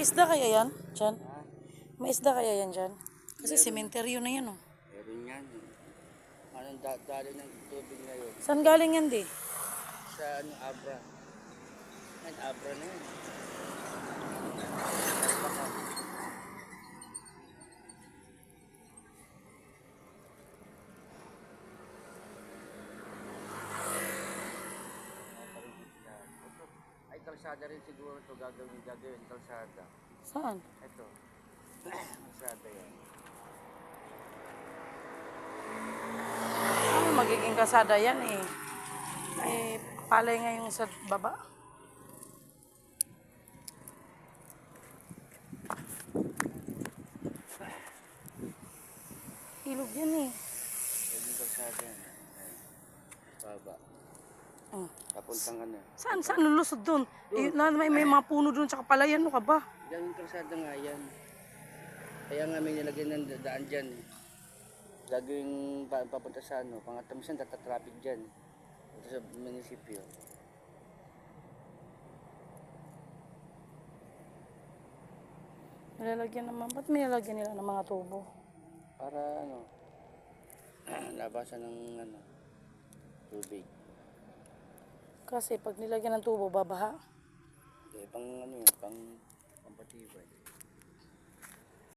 isda kaya yan? Diyan? Ha? May isda kaya yan dyan? Kasi sementeryo na yan, oh. Meron yan. Anong dali ng tubig ngayon? Saan galing yan, di? Sa ano, Abra. Yan, Abra na yan. Ay, kalsada rin siguro ito. Gagawin kalsada. Saan? Ito. Kalsada yan. Ano magiging kasada yan, eh? Eh, palay nga yung sa baba. Ilog yan, eh. Pwedeng kalsada yan. Baba. Oh. Papuntang ano. Saan lulusod doon? Eh, may mga puno doon, tsaka palayan, ano ka ba? Yan yung kalsada nga yan. Kaya nga may nilagyan ng daan dyan. Gagawing papunta sa ano. Pangatamusan, traffic dyan. Ito sa munisipyo. Nilalagyan naman. Ba't may nilalagyan nila ng mga tubo? Para ano. Labasan ng ano. Tubig. Kasi pag nilagyan ng tubo, babaha. Pang ano yun. Pang patibay.